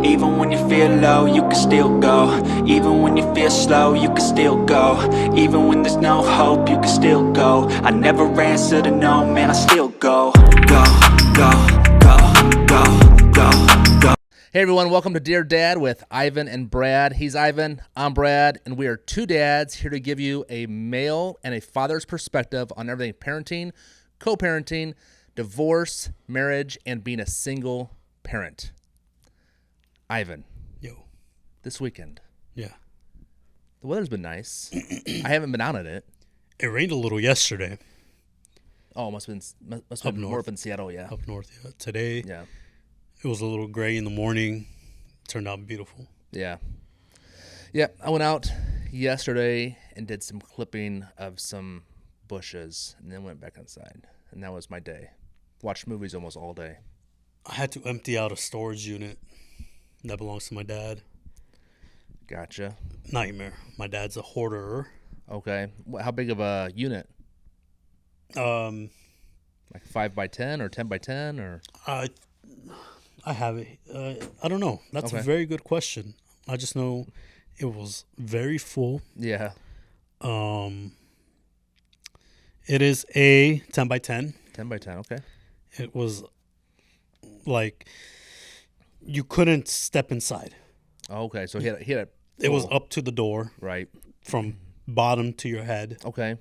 Even when you feel low, you can still go. Even when you feel slow, you can still go. Even when there's no hope, you can still go. I never answer to no, man, I still go. Go, go, go, go, go, go. Hey everyone, welcome to Dear Dad with Ivan and Brad. He's Ivan, I'm Brad, and we are two dads here to give you a male and a father's perspective on everything parenting, co-parenting, divorce, marriage, and being a single parent. Ivan. Yo. This weekend. Yeah. The weather's been nice. I haven't been out in it. It rained a little yesterday. Oh, must have been more up in Seattle, yeah. Up north, yeah. Today, Yeah. it was a little gray in the morning. Turned out beautiful. Yeah. Yeah, I went out yesterday and did some clipping of some bushes and then went back inside. And that was my day. Watched movies almost all day. I had to empty out a storage unit that belongs to my dad. Gotcha. Nightmare. My dad's a hoarder. Okay. How big of a unit? Um, Like 5 by 10 or 10 by 10 or? I have it. I don't know. That's Okay. a very good question. I just know it was very full. Yeah. It is a 10 by 10. 10 by 10. Okay. It was like you couldn't step inside. Okay. So he had a It was full- up to the door right. from bottom to your head. Okay.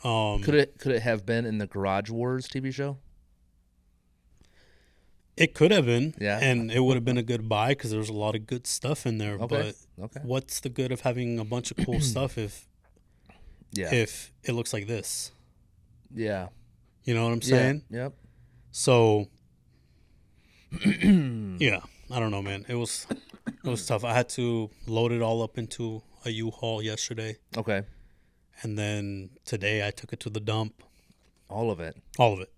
Could it have been in the Garage Wars TV show? It could have been, Yeah. and it would have been a good buy because there was a lot of good stuff in there. Okay. But Okay. what's the good of having a bunch of cool stuff if Yeah. it looks like this? Yeah. You know what I'm saying? Yeah. Yep. So, yeah, I don't know, man. It was tough. I had to load it all up into a U-Haul yesterday, Okay. and then today I took it to the dump. All of it. All of it.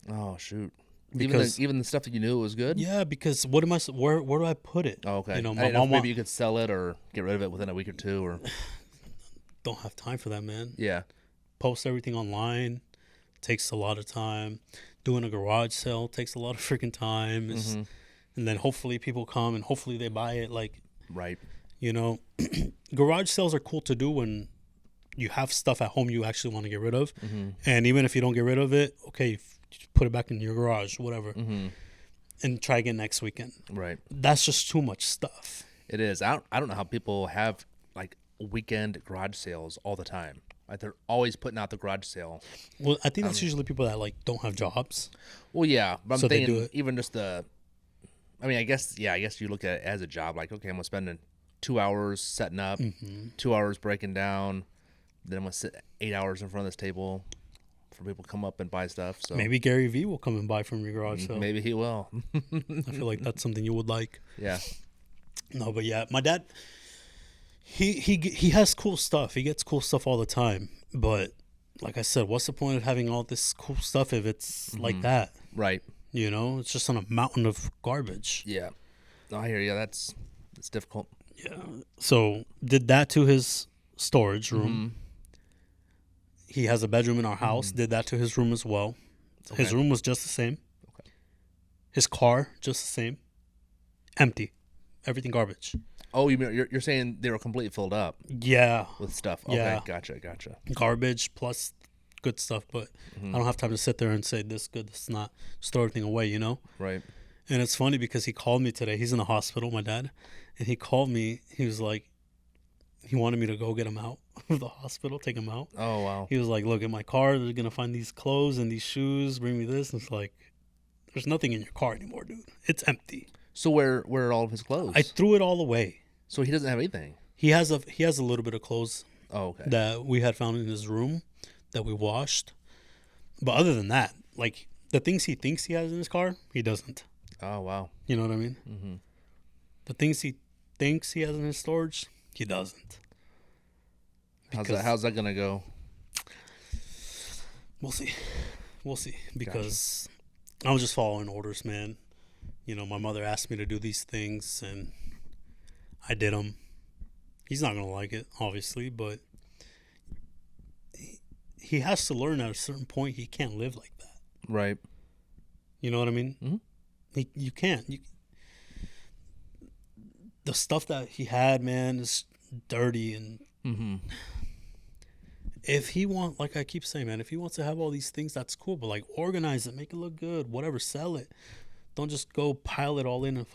Oh shoot. Because even the stuff that you knew was good. yeah, because what am I? Where do I put it? Oh, okay. You know, I my didn't know if mom maybe you could sell it or get rid of it within a week or two, or don't have time for that, man. yeah. Post everything online takes a lot of time. Doing a garage sale takes a lot of freaking time. And then hopefully people come and hopefully they buy it. Like, Right. you know, garage sales are cool to do when you have stuff at home you actually want to get rid of. And even if you don't get rid of it, okay, put it back in your garage, whatever, and try again next weekend. Right. That's just too much stuff. It is. I don't know how people have like weekend garage sales all the time. Like they're always putting out the garage sale. Well, I think that's usually people that like don't have jobs. Well, yeah, but I'm So they thinking do it. even just I mean, I guess you look at it as a job. Like, okay, I'm gonna spend 2 hours setting up, 2 hours breaking down, then I'm gonna sit 8 hours in front of this table for people to come up and buy stuff. So Maybe Gary Vee will come and buy from your garage sale. maybe he will. I feel like that's something you would like. Yeah. No, but yeah, my dad, he has cool stuff. He gets cool stuff all the time. But like I said, what's the point of having all this cool stuff if it's like that? Right. You know, it's just on a mountain of garbage. Yeah. No, I hear you. It's difficult. Yeah. So did that to his storage room. He has a bedroom in our house. Did that to his room as well. His Okay. room was just the same. Okay. His car just the same. Empty. Everything garbage. Oh, you're saying they were completely filled up Yeah. with stuff. Okay, Yeah. gotcha. Garbage plus good stuff, but I don't have time to sit there and say this good, this not. Just throw everything away, you know? Right. And it's funny because he called me today. He's in the hospital, my dad. And he called me. He was like, he wanted me to go get him out of the hospital, take him out. Oh, wow. He was like, look, in my car, they're going to find these clothes and these shoes. Bring me this. And it's like, there's nothing in your car anymore, dude. It's empty. So where are all of his clothes? I threw it all away. So he doesn't have anything. He has a little bit of clothes Oh, okay. that we had found in his room that we washed. But other than that, like the things he thinks he has in his car, he doesn't. Oh, wow. You know what I mean? The things he thinks he has in his storage, he doesn't. How's that gonna go? We'll see. Because I was just following orders, man. You know, my mother asked me to do these things, and I did them. He's not gonna like it, obviously, but he has to learn at a certain point he can't live like that. Right. You know what I mean? Mhm. You can't. the stuff that he had, man, is dirty. And if he like I keep saying, man, if he wants to have all these things, that's cool. But like, organize it, make it look good, whatever, sell it. Don't just go pile it all in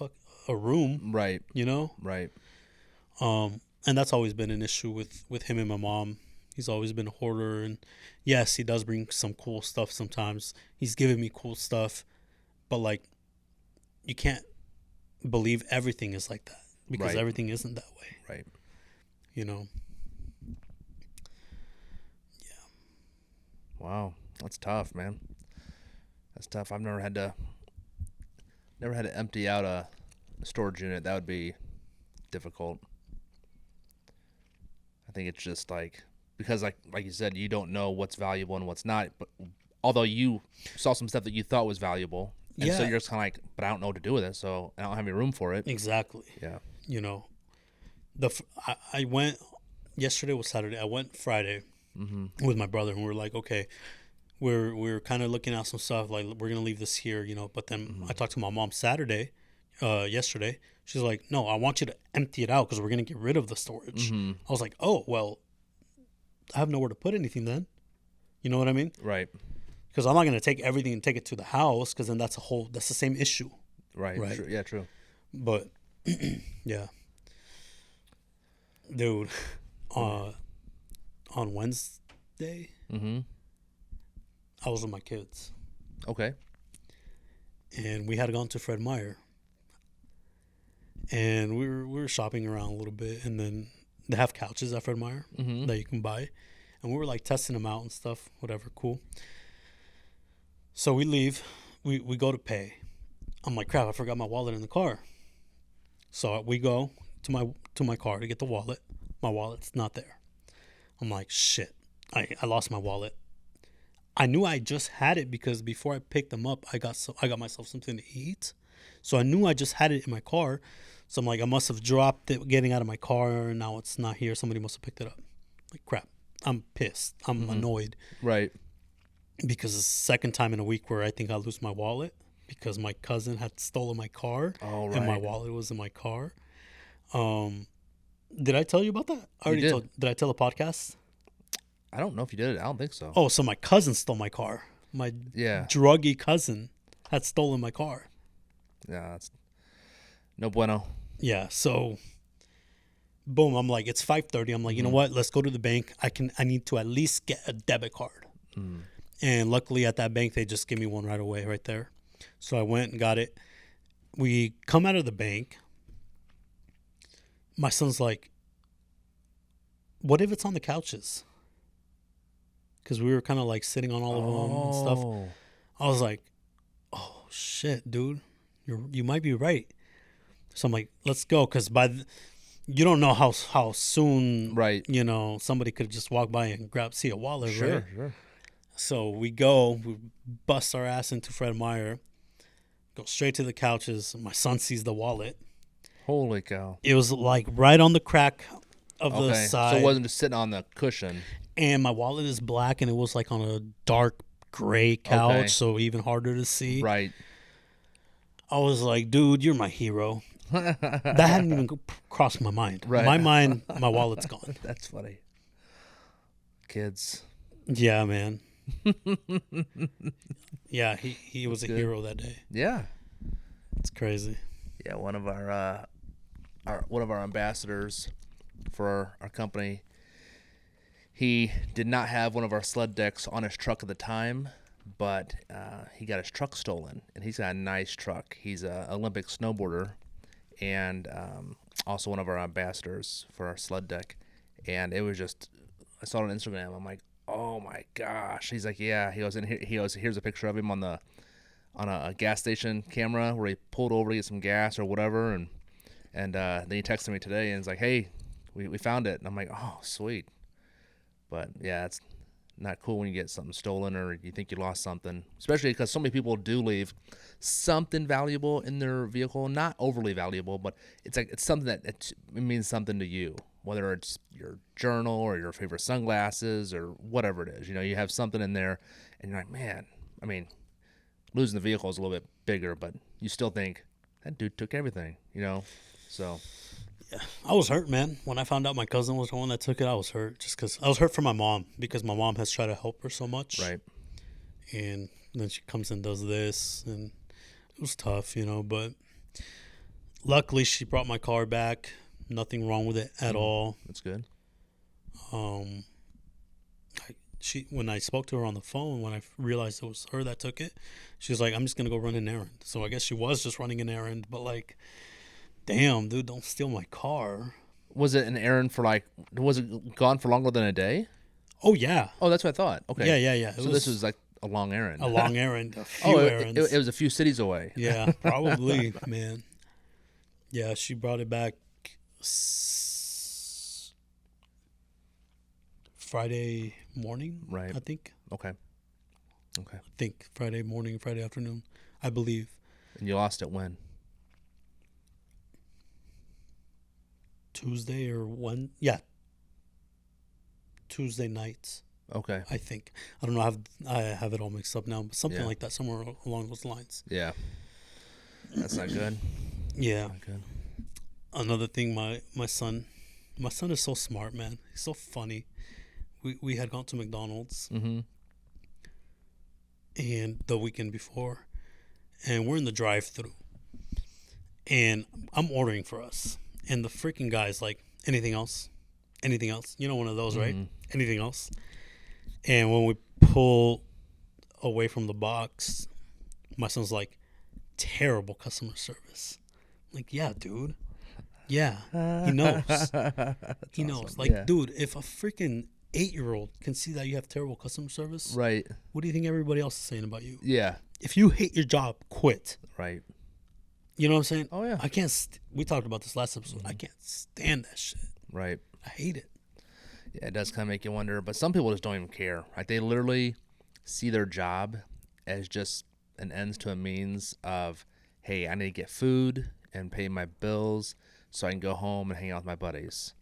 a room. Right. You know. Right. And that's always been an issue with him and my mom. He's always been a hoarder, and yes, he does bring some cool stuff sometimes. He's given me cool stuff, but like, you can't believe everything is like that, because everything isn't that way. Right. You know. Wow, that's tough, man. That's tough. I've never had to empty out a storage unit. That would be difficult. I think it's just like, because like you said, you don't know what's valuable and what's not. But although you saw some stuff that you thought was valuable, and so you're just kind of like, but I don't know what to do with it, so I don't have any room for it. Exactly. Yeah. You know, I went, yesterday was Saturday. I went Friday with my brother, and we were like, okay, we're kind of looking at some stuff, like we're gonna leave this here, you know. But then I talked to my mom yesterday. She's like, no, I want you to empty it out because we're gonna get rid of the storage. I was like, oh well, I have nowhere to put anything then. You know what I mean? Right. Because I'm not gonna take everything and take it to the house, because then that's the same issue. Right. Right. True. Yeah. True. But yeah, dude, on Wednesday, I was with my kids. Okay. And we had gone to Fred Meyer, and we were shopping around a little bit, and then they have couches at Fred Meyer that you can buy, and we were like testing them out and stuff, whatever, cool. So we leave, we go to pay. I'm like, crap, I forgot my wallet in the car. So we go to my car to get the wallet. My wallet's not there. I'm like, shit, I lost my wallet. I knew I just had it because before I picked them up, I got myself something to eat. So I knew I just had it in my car. So I'm like, I must have dropped it getting out of my car, and now it's not here. Somebody must have picked it up. Like, crap. I'm pissed. I'm annoyed. Right. Because it's the second time in a week where I think I lose my wallet because my cousin had stolen my car. Oh, right. And my wallet was in my car. Did I tell you about that? Did I tell a podcast? I don't know if you did it. I don't think so. Oh, so my cousin stole my car. My druggy cousin had stolen my car. Yeah, that's no bueno. Yeah, so boom, I'm like, it's 5:30. I'm like, you know what? Let's go to the bank. I need to at least get a debit card. And luckily at that bank, they just give me one right away, right there. So I went and got it. We come out of the bank. My son's like, what if it's on the couches? Because we were kind of like sitting on all of them and stuff. I was like, oh shit, dude, you might be right. So I'm like, let's go, because you don't know how soon, right? You know, somebody could just walk by and see a wallet, sure, right? Sure. So we bust our ass into Fred Meyer, go straight to the couches. My son sees the wallet. Holy cow! It was like right on the crack of the side. So it wasn't just sitting on the cushion. And my wallet is black, and it was like on a dark gray couch, so even harder to see. Right. I was like, dude, you're my hero. That hadn't even crossed my mind. Right. My mind, my wallet's gone. That's funny. Kids. Yeah, man. Yeah, he was a hero that day. Yeah. It's crazy. Yeah, one of our ambassadors for our company, he did not have one of our sled decks on his truck at the time, but he got his truck stolen, and he's got a nice truck. He's an Olympic snowboarder, and also one of our ambassadors for our sled deck. And it was just, I saw it on Instagram. I'm like, oh my gosh. He's like, yeah. He goes, here's a picture of him on a gas station camera where he pulled over to get some gas or whatever, and then he texted me today and he's like, hey, we found it. And I'm like, oh, sweet. But yeah, it's not cool when you get something stolen or you think you lost something, especially because so many people do leave something valuable in their vehicle. Not overly valuable, but it's something that it means something to you, whether it's your journal or your favorite sunglasses or whatever it is. You know, you have something in there and you're like, man, I mean, losing the vehicle is a little bit bigger, but you still think that dude took everything, you know? So I was hurt, man. When I found out my cousin was the one that took it, I was hurt. Just because I was hurt for my mom, because my mom has tried to help her so much. Right. And then she comes and does this, and it was tough, but luckily she brought my car back. Nothing wrong with it at all. That's good. When I spoke to her on the phone, when I realized it was her that took it, she was like, I'm just going to go run an errand. So I guess she was just running an errand, but like, damn, dude, don't steal my car. Was it an errand for was it gone for longer than a day? Oh, yeah. Oh, that's what I thought. Okay. Yeah. So this was like a long errand. A long errand. A few errands. It was a few cities away. Yeah, probably, man. Yeah, she brought it back Friday morning, right? I think. Okay. I think Friday morning, Friday afternoon, I believe. And you lost it when? Tuesday or when? Yeah. Tuesday nights. Okay. I think. I don't know. I have it all mixed up now, but something like that, somewhere along those lines. Yeah. That's not good. Yeah. Not good. Another thing, my son is so smart, man. He's so funny. We had gone to McDonald's mm-hmm. and the weekend before, and we're in the drive-thru, and I'm ordering for us, and the freaking guy's like, anything else? One of those, right? Anything else? And when we pull away from the box, my son's like, terrible customer service. I'm like, yeah, dude. Yeah, he knows. He knows. Awesome. Like, yeah. Dude, if a freaking 8-year-old can see that you have terrible customer service, right? What do you think everybody else is saying about you? Yeah. If you hate your job, quit. Right. You know what I'm saying? Oh, yeah. I can't. We talked about this last episode. I can't stand that shit. Right. I hate it. Yeah, it does kind of make you wonder. But some people just don't even care. Like, they literally see their job as just an ends to a means of, hey, I need to get food and pay my bills so I can go home and hang out with my buddies.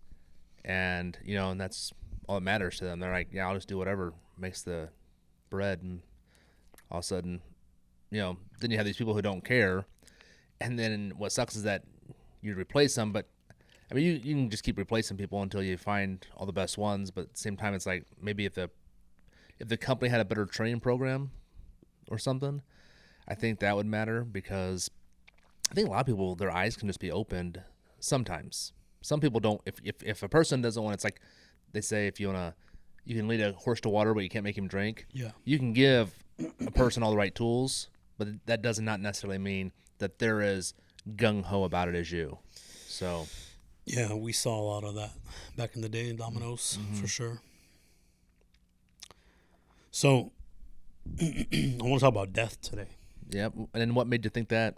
And, and that's all that matters to them. They're like, yeah, I'll just do whatever makes the bread. And all of a sudden, then you have these people who don't care. And then what sucks is that you replace them, but I mean, you can just keep replacing people until you find all the best ones. But at the same time, it's like maybe if the company had a better training program or something, I think that would matter, because I think a lot of people, their eyes can just be opened sometimes. Some people don't. If a person doesn't want, it's like they say, if you can lead a horse to water, but you can't make him drink. Yeah. You can give a person all the right tools, but that does not necessarily mean that they're as gung-ho about it as you. So, yeah, we saw a lot of that back in the day in Domino's, for sure. So, I want to talk about death today. yeah. And then what made you think that?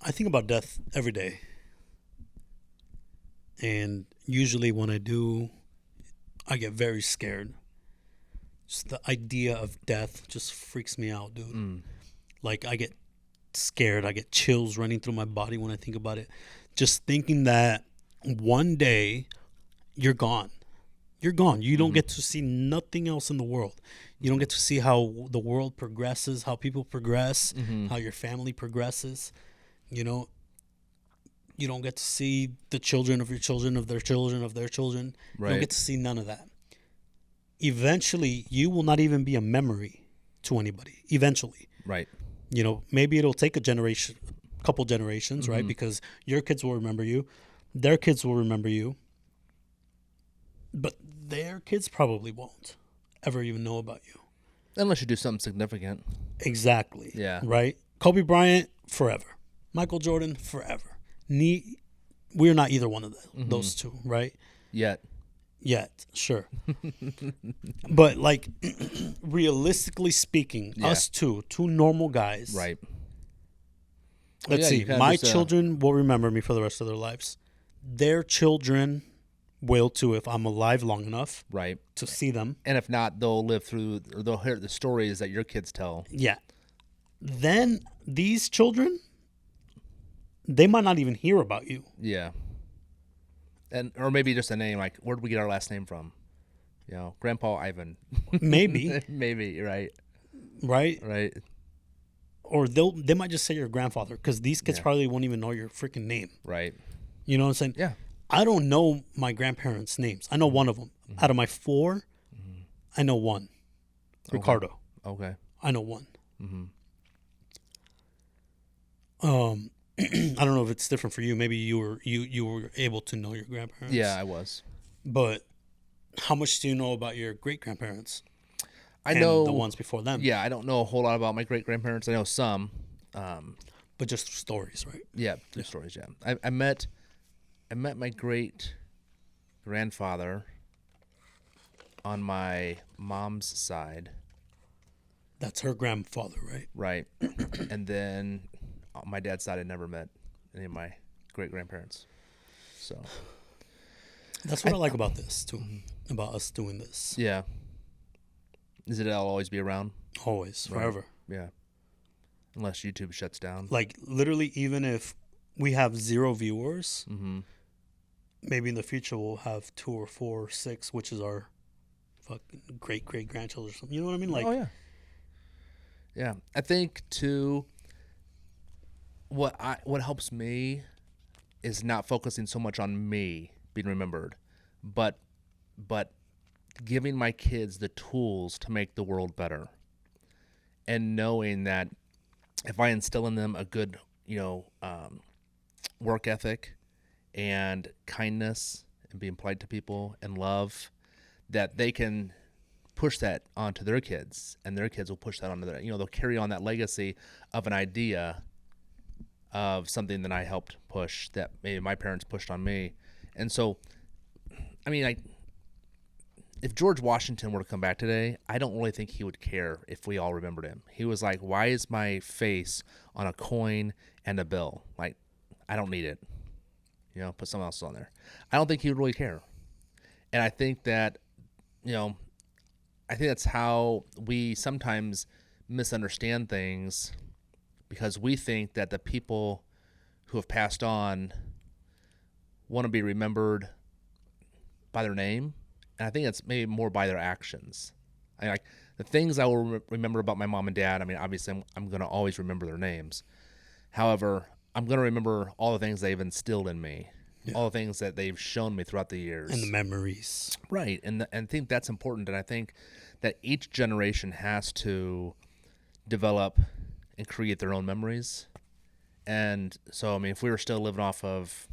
I think about death every day. And usually when I do, I get very scared. Just the idea of death just freaks me out, dude. Like, I get scared. I get chills running through my body when I think about it. Just thinking that one day you're gone. You're gone. You don't get to see nothing else in the world. You don't get to see how the world progresses, how people progress, how your family progresses. You don't get to see the children of your children, of their children, of their children. Right. You don't get to see none of that. Eventually, you will not even be a memory to anybody. Eventually. Right. Maybe it'll take couple generations, right? Because your kids will remember you. Their kids will remember you. But their kids probably won't ever even know about you. Unless you do something significant. Exactly. Yeah. Right? Kobe Bryant, forever. Michael Jordan, forever. We're not either one of those two, right? Yet, sure. But, like, realistically speaking, Yeah. us two normal guys. right. Let's Yeah, see. you kinda My just, children will remember me for the rest of their lives. Their children will too, if I'm alive long enough Right. to see them. And if not, they'll live through, or they'll hear the stories that your kids tell. Yeah. Then these children, they might not even hear about you. Yeah. Or maybe just a name, like, where did we get our last name from? Grandpa Ivan. Maybe. Maybe, right. Right? Right. Or they might just say your grandfather, because these kids Yeah. probably won't even know your freaking name. Right. You know what I'm saying? Yeah. I don't know my grandparents' names. I know one of them. Out of my 4, I know one. Ricardo. Okay. I know one. Mm-hmm. I don't know if it's different for you. Maybe you were able to know your grandparents. Yeah, I was. But how much do you know about your great grandparents? I know the ones before them. Yeah, I don't know a whole lot about my great grandparents. I know some. But just stories, right? Yeah, through stories. Yeah, I met my great grandfather on my mom's side. That's her grandfather, right? Right. And then on my dad's side, I never met any of my great grandparents. So that's what I like about this too, about us doing this. Yeah. Is it? I'll always be around. Always, Right. forever. Yeah. Unless YouTube shuts down. Like literally, even if we have 0 viewers, Mm-hmm. maybe in the future we'll have 2 or 4 or 6, which is our fucking great grandchildren or something. You know what I mean? Like, oh yeah. Yeah, I think too. What helps me is not focusing so much on me being remembered, but giving my kids the tools to make the world better, and knowing that if I instill in them a good, work ethic and kindness and being polite to people and love, that they can push that onto their kids, and their kids will push that onto their, they'll carry on that legacy of an idea of something that I helped push that maybe my parents pushed on me. And so, I mean, if George Washington were to come back today, I don't really think he would care if we all remembered him. He was like, why is my face on a coin and a bill? Like, I don't need it. Put someone else on there. I don't think he would really care. And I think that, I think that's how we sometimes misunderstand things, because we think that the people who have passed on want to be remembered by their name. And I think it's maybe more by their actions. Like the things I will remember about my mom and dad, I mean, obviously I'm going to always remember their names. However, I'm going to remember all the things they've instilled in me, all the things that they've shown me throughout the years. And the memories. Right. And I think that's important. And I think that each generation has to develop and create their own memories. And so, I mean, if we were still living off of,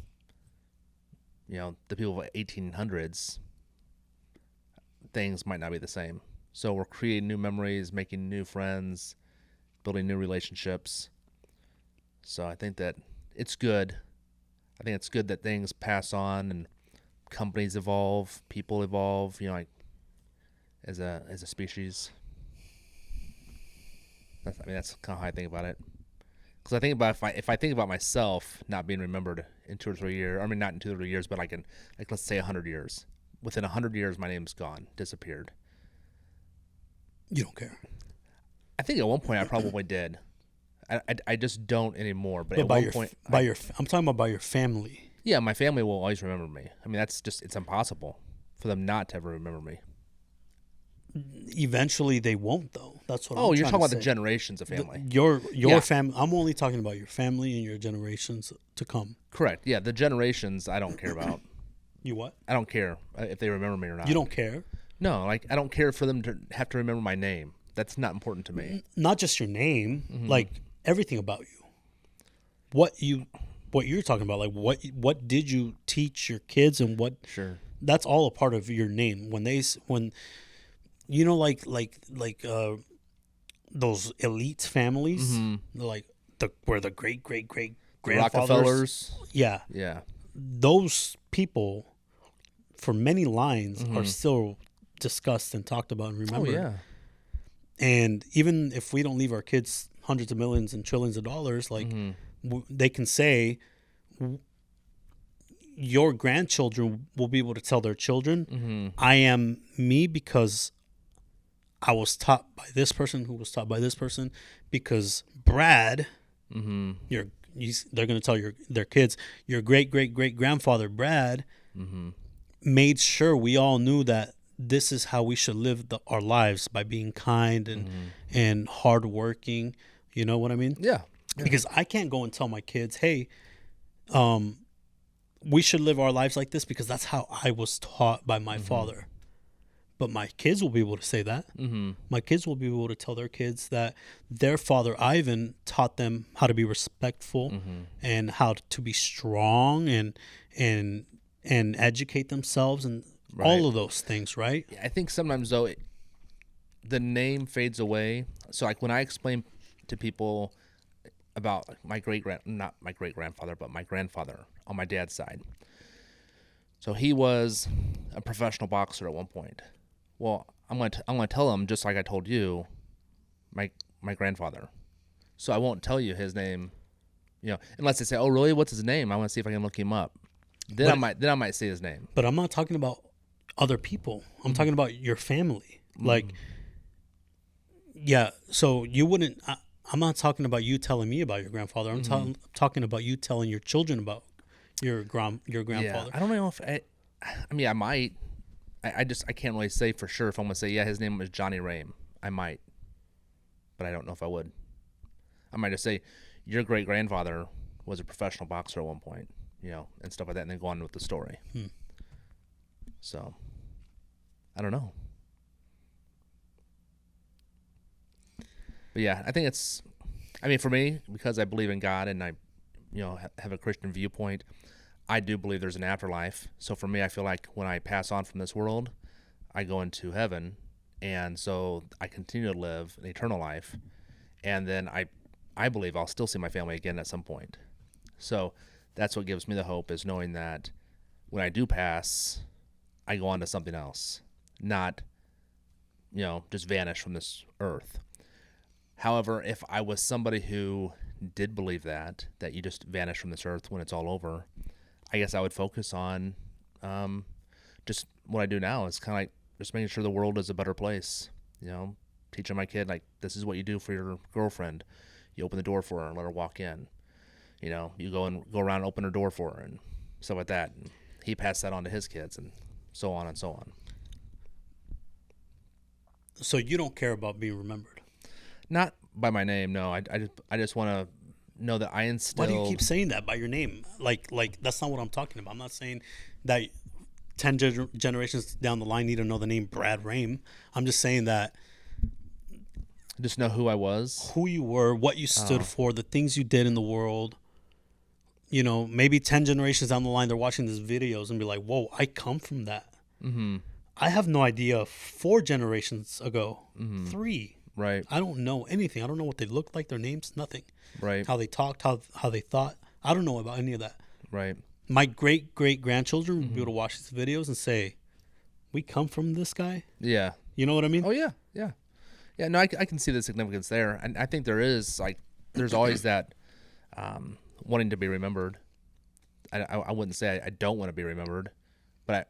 the people of the 1800s, things might not be the same. So we're creating new memories, making new friends, building new relationships. So I think that it's good. I think it's good that things pass on and companies evolve, people evolve, as a species. That's kind of how I think about it. Because I think about if I think about myself not being remembered in 2 or 3 years, I mean not in 2 or 3 years, but let's say 100 years. Within 100 years, my name's gone, disappeared. You don't care. I think at one point I probably did. I just don't anymore. But at by one your point, I'm talking about by your family. Yeah, my family will always remember me. I mean, it's impossible for them not to ever remember me. Eventually, they won't, though. That's what. You're talking about the generations of family. Your family. I'm only talking about your family and your generations to come. Correct. Yeah, the generations I don't care about. You what? I don't care if they remember me or not. You don't care? No, I don't care for them to have to remember my name. That's not important to me. Not just your name, like everything about you. What you're talking about, like what did you teach your kids and what? Sure. That's all a part of your name. When those elite families, like where the great grandfathers, Rockefellers. Yeah. Those people, for many lines, are still discussed and talked about and remembered. Oh, yeah. And even if we don't leave our kids hundreds of millions and trillions of dollars, like they can say, your grandchildren will be able to tell their children, I am me because I was taught by this person who was taught by this person, because Brad, they're going to tell their kids, your great grandfather Brad made sure we all knew that this is how we should live our lives, by being kind and hardworking. You know what I mean? Yeah. Because I can't go and tell my kids, hey, we should live our lives like this because that's how I was taught by my father. But my kids will be able to say that. My kids will be able to tell their kids that their father Ivan taught them how to be respectful and how to be strong and educate themselves and all of those things, right? I think sometimes though the name fades away. So like when I explain to people about not my great grandfather, but my grandfather on my dad's side. So he was a professional boxer at one point. Well, I'm gonna tell him just like I told you, my grandfather. So I won't tell you his name, unless they say, "Oh, really? What's his name?" I want to see if I can look him up. Then I might say his name. But I'm not talking about other people. I'm talking about your family. Like, yeah. So you wouldn't. I'm not talking about you telling me about your grandfather. I'm talking about you telling your children about your grandfather. Yeah, I don't know if I might. I can't really say for sure if I'm going to say, yeah, his name was Johnny Rame. I might. But I don't know if I would. I might just say, your great-grandfather was a professional boxer at one point, and stuff like that, and then go on with the story. So, I don't know. But yeah, I think for me, because I believe in God and I, have a Christian viewpoint, I do believe there's an afterlife. So for me, I feel like when I pass on from this world, I go into heaven. And so I continue to live an eternal life. And then I believe I'll still see my family again at some point. So that's what gives me the hope, is knowing that when I do pass, I go on to something else, not, just vanish from this earth. However, if I was somebody who did believe that you just vanish from this earth when it's all over, I guess I would focus on just what I do now. Is kind of like just making sure the world is a better place. Teaching my kid, like, this is what you do for your girlfriend. You open the door for her and let her walk in. You go around and open her door for her and stuff like that. And he passed that on to his kids and so on and so on. So you don't care about being remembered? Not by my name, no. I just want to know that I instilled. Why do you keep saying that by your name? Like that's not what I'm talking about. I'm not saying that 10 generations down the line need to know the name Brad Rame. I'm just saying that just know who I was, who you were, what you stood for, the things you did in the world. Maybe 10 generations down the line, they're watching these videos and be like, whoa, I come from that. I have no idea 4 generations ago, 3. Right. I don't know anything. I don't know what they looked like, their names, nothing. Right. How they talked, how they thought. I don't know about any of that. Right. My great-great-grandchildren would be able to watch these videos and say, we come from this guy? Yeah. You know what I mean? Oh, yeah. Yeah. Yeah, no, I can see the significance there. And I think there is, there's always that wanting to be remembered. I wouldn't say I don't want to be remembered, but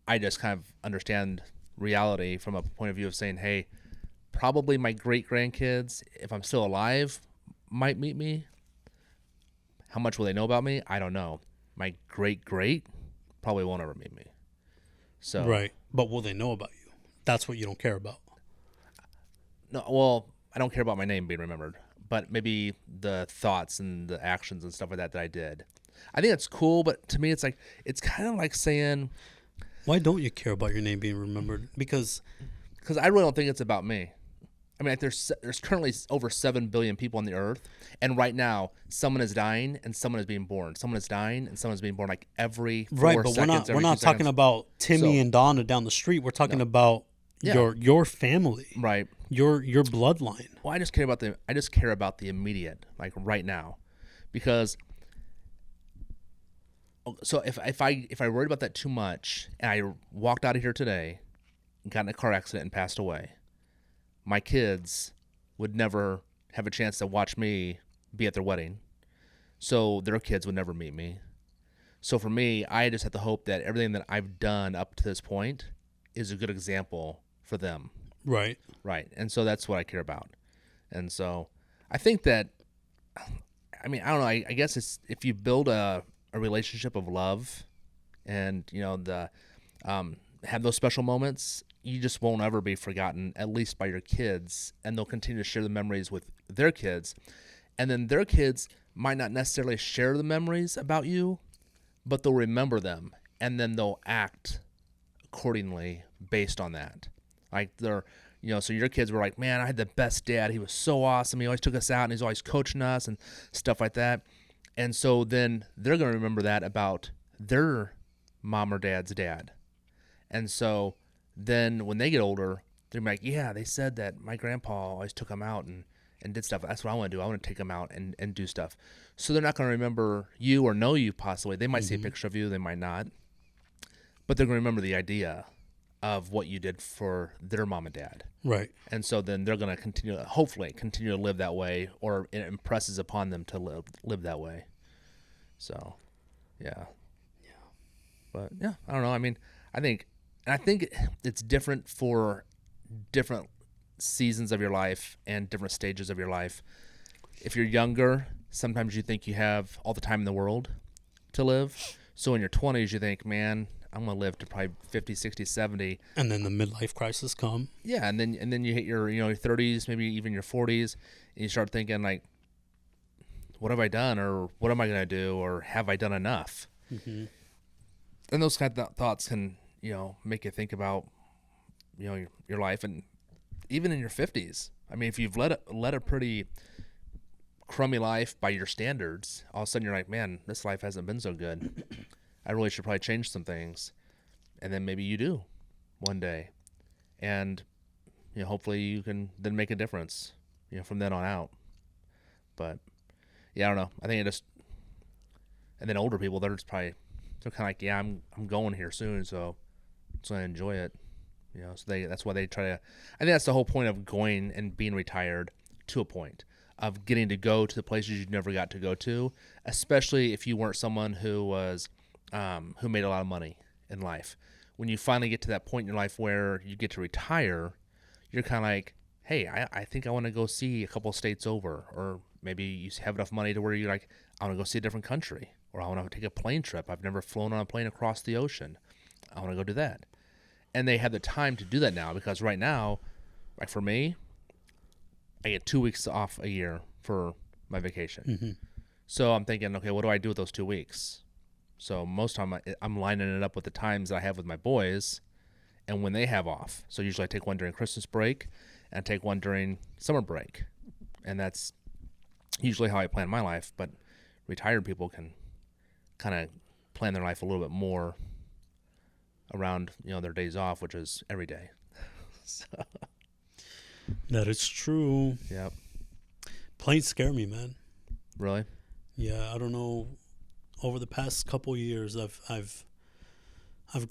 I just kind of understand reality from a point of view of saying, hey, probably my great-grandkids, if I'm still alive, might meet me. How much will they know about me? I don't know. My great-great probably won't ever meet me. So right. But will they know about you? That's what you don't care about. No, well, I don't care about my name being remembered, but maybe the thoughts and the actions and stuff like that I did. I think it's cool, but to me, it's kind of like saying, why don't you care about your name being remembered? Because I really don't think it's about me. I mean, there's currently over 7 billion people on the earth, and right now, someone is dying and someone is being born. Someone is dying and someone is being born, like every 4 right. But seconds. we're not talking about Timmy and Donna down the street. We're talking about your family, right? Your bloodline. Well, I just care about the immediate, like right now, because. So if I worried about that too much and I walked out of here today, got in a car accident and passed away, my kids would never have a chance to watch me be at their wedding. So their kids would never meet me. So for me, I just have to hope that everything that I've done up to this point is a good example for them. Right. Right. And so that's what I care about. And so I think that, I mean, I don't know. I guess it's if you build a relationship of love and, have those special moments, you just won't ever be forgotten, at least by your kids. And they'll continue to share the memories with their kids. And then their kids might not necessarily share the memories about you, but they'll remember them, and then they'll act accordingly based on that. Like they're, so your kids were like, man, I had the best dad. He was so awesome. He always took us out, and he's always coaching us and stuff like that. And so then they're going to remember that about their mom or dad's dad. And so then when they get older, they're like, yeah, they said that my grandpa always took them out and did stuff. That's what I want to do. I want to take them out and do stuff. So they're not going to remember you or know you possibly. They might see a picture of you. They might not. But they're going to remember the idea of what you did for their mom and dad. Right. And so then they're going to hopefully continue to live that way, or it impresses upon them to live that way. So, yeah. But yeah, I don't know. I mean, I think it's different for different seasons of your life and different stages of your life. If you're younger, sometimes you think you have all the time in the world to live. So in your 20s, you think, man, I'm going to live to probably 50, 60, 70. And then the midlife crisis come. Yeah, and then you hit your your 30s, maybe even your 40s, and you start thinking like, what have I done, or what am I going to do, or have I done enough? Mm-hmm. And those kind of thoughts can make you think about your life, and even in your 50s. I mean, if you've led a pretty crummy life by your standards, all of a sudden you're like, man, this life hasn't been so good. I really should probably change some things. And then maybe you do one day. And hopefully you can then make a difference, from then on out. But yeah, I don't know. I think and then older people, they're kind of like, yeah, I'm going here soon, so I enjoy it. So that's why they try to. I think that's the whole point of going and being retired, to a point of getting to go to the places you never got to go to, especially if you weren't someone who was who made a lot of money in life. When you finally get to that point in your life where you get to retire, you're kind of like, hey, I think I want to go see a couple states over, or maybe you have enough money to where you're like, I want to go see a different country, or I want to take a plane trip. I've never flown on a plane across the ocean. I want to go do that. And they have the time to do that now, because right now, like for me, I get 2 weeks off a year for my vacation. Mm-hmm. So I'm thinking, okay, what do I do with those 2 weeks? So most of the time I'm lining it up with the times that I have with my boys and when they have off. So usually I take one during Christmas break and I take one during summer break. And that's usually how I plan my life. But retired people can kind of plan their life a little bit more around their days off, which is every day. So. That is true. Yep. Planes scare me, man. Really? Yeah, I don't know. Over the past couple years, I've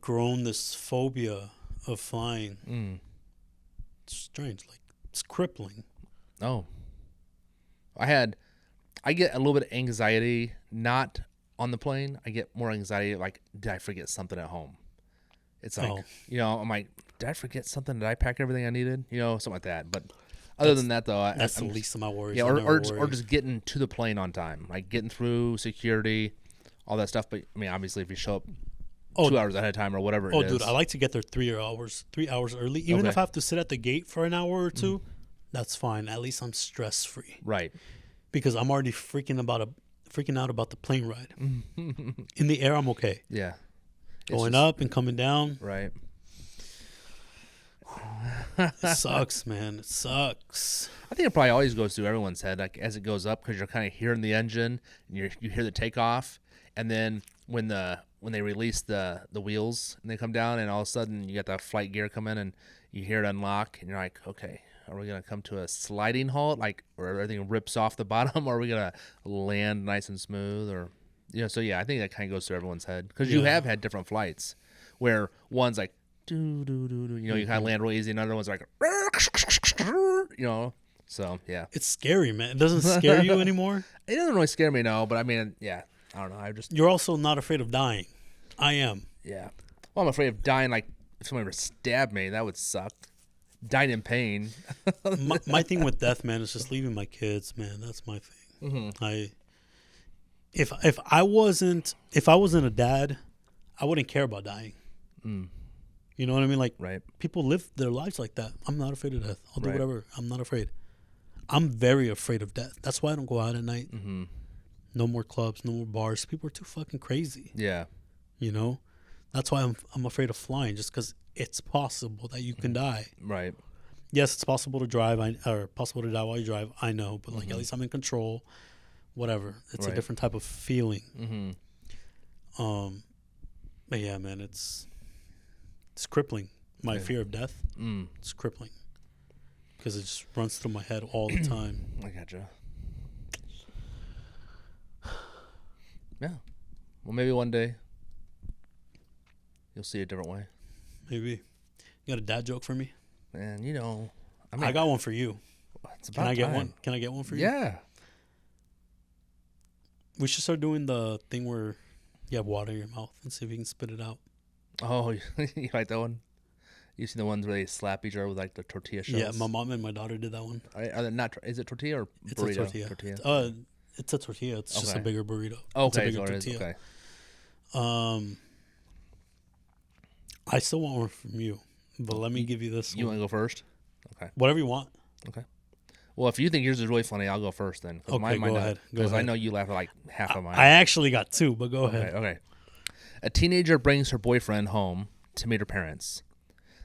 grown this phobia of flying. Mm. It's strange, like it's crippling. Oh. I get a little bit of anxiety, not on the plane. I get more anxiety like, did I forget something at home? It's like, I'm like, did I forget something? Did I pack everything I needed? Something like that. But other than that, though, that's the least of my worries. Yeah, or just getting to the plane on time, like getting through security, all that stuff. But I mean, obviously, if you show up 2 hours ahead of time or whatever it is. Oh, dude, I like to get there 3 hours early. Even if I have to sit at the gate for an hour or two, that's fine. At least I'm stress free. Right. Because I'm already freaking out about the plane ride. In the air, I'm okay. Yeah. Going up and coming down. Right. It sucks, man. It sucks. I think it probably always goes through everyone's head, like as it goes up, because you're kind of hearing the engine and you hear the takeoff, and then when they release the wheels and they come down, and all of a sudden you got that flight gear come in and you hear it unlock, and you're like, okay, are we gonna come to a sliding halt, like where everything rips off the bottom, or are we gonna land nice and smooth, or so yeah, I think that kind of goes through everyone's head, because you have had different flights where one's like do do do do, you kind of land real easy, and another one's like so yeah, it's scary, man. It doesn't scare you anymore. It doesn't really scare me, no, but I mean, yeah, I don't know. You're also not afraid of dying. I am. Yeah. Well, I'm afraid of dying. Like if someone ever stabbed me, that would suck. Dying in pain. my thing with death, man, is just leaving my kids, man. That's my thing. Mm-hmm. If I wasn't a dad, I wouldn't care about dying. Mm. You know what I mean? Like, right. People live their lives like that. I'm not afraid of death. I'll do whatever. I'm not afraid. I'm very afraid of death. That's why I don't go out at night. Mm-hmm. No more clubs, no more bars. People are too fucking crazy. Yeah. You know, that's why I'm afraid of flying, just because it's possible that you can die. Right. Yes, it's possible to drive, or possible to die while you drive. I know, but like at least I'm in control. Whatever. It's a different type of feeling. But yeah, man, it's crippling. My fear of death. It's crippling because it just runs through my head all the time. I gotcha. Yeah. Well, maybe one day you'll see it a different way. Maybe. You got a dad joke for me? And you know, I got one for you. It's Can about I get time. one? Can I get one for you? Yeah. We should start doing the thing where you have water in your mouth and see if you can spit it out. Oh, you like that one? You seen the ones where they slap each other with like the tortilla shells? Yeah, my mom and my daughter did that one. Are they not? Is it tortilla or It's burrito? a tortilla. It's a tortilla. It's just a Okay. bigger burrito. Okay, it's a bigger so it is. tortilla. Okay. I still want one from you, but let me give you this You one. want to go first? Okay. Whatever you want. Okay. Well, if you think yours is really funny, I'll go first then. Okay, mine might go not, ahead. Go Because I ahead. know you laughed at like half of mine. I actually got two, but go ahead. Okay. A teenager brings her boyfriend home to meet her parents.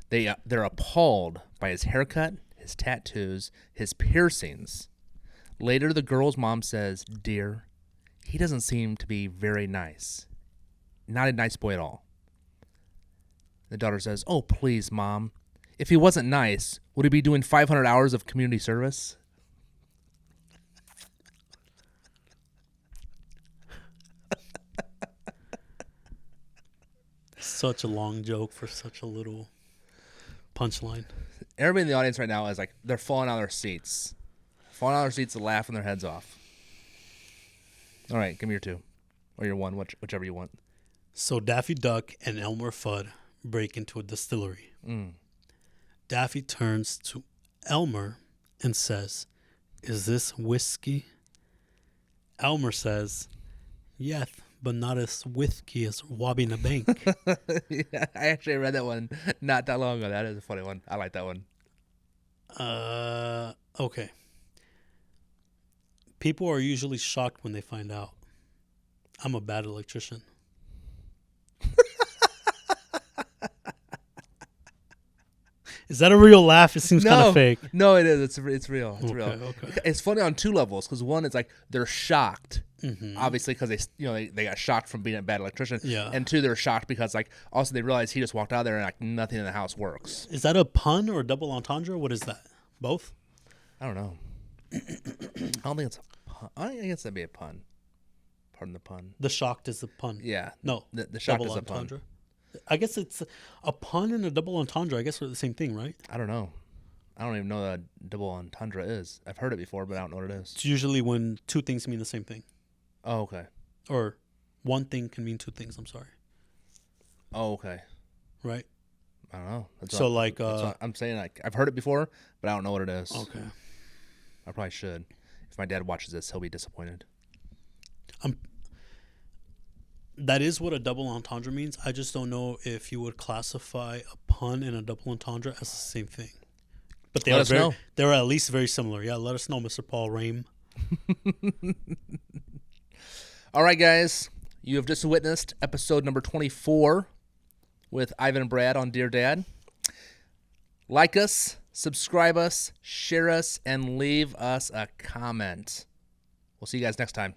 They're appalled by his haircut, his tattoos, his piercings. Later, the girl's mom says, "Dear, he doesn't seem to be very nice. Not a nice boy at all." The daughter says, "Oh, please, Mom. If he wasn't nice, would he be doing 500 hours of community service?" Such a long joke for such a little punchline. Everybody in the audience right now is like, they're falling out of their seats. Falling out of their seats and laughing their heads off. All right, give me your two. Or your one, whichever you want. So Daffy Duck and Elmer Fudd break into a distillery. Daffy turns to Elmer and says, "Is this whiskey?" Elmer says, "Yes, but not as whiskey as robbing a bank." Yeah, I actually read that one not that long ago. That is a funny one. I like that one. Okay. People are usually shocked when they find out I'm a bad electrician. Is that a real laugh? It seems kind of fake. No, it is. It's real. It's real. Okay. It's funny on two levels because one, it's like they're shocked, obviously because they got shocked from being a bad electrician. Yeah. And two, they're shocked because like also they realize he just walked out there and like nothing in the house works. Is that a pun or a double entendre? What is that? Both? I don't know. I don't think it's a pun. I guess that'd be a pun. Pardon the pun. The shocked is a pun. Yeah. No. The shocked double is a pun. entendre. I guess it's a pun and a double entendre. I guess they're the same thing, right? I don't know. I don't even know what a double entendre is. I've heard it before, but I don't know what it is. It's usually when two things mean the same thing. Oh, okay. Or one thing can mean two things. I'm sorry. Oh, okay. Right? I don't know. So, like... that's what I'm saying, like, I've heard it before, but I don't know what it is. Okay. I probably should. If my dad watches this, he'll be disappointed. That is what a double entendre means. I just don't know if you would classify a pun and a double entendre as the same thing. But Let us know. They're at least very similar. Yeah, let us know, Mr. Paul Rame. All right, guys. You have just witnessed episode number 24 with Ivan and Brad on Dear Dad. Like us, subscribe us, share us, and leave us a comment. We'll see you guys next time.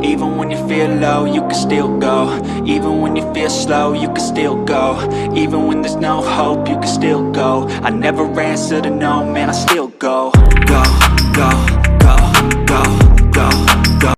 Even when you feel low, you can still go. Even when you feel slow, you can still go. Even when there's no hope, you can still go. I never answer to no, man, I still go. Go, go.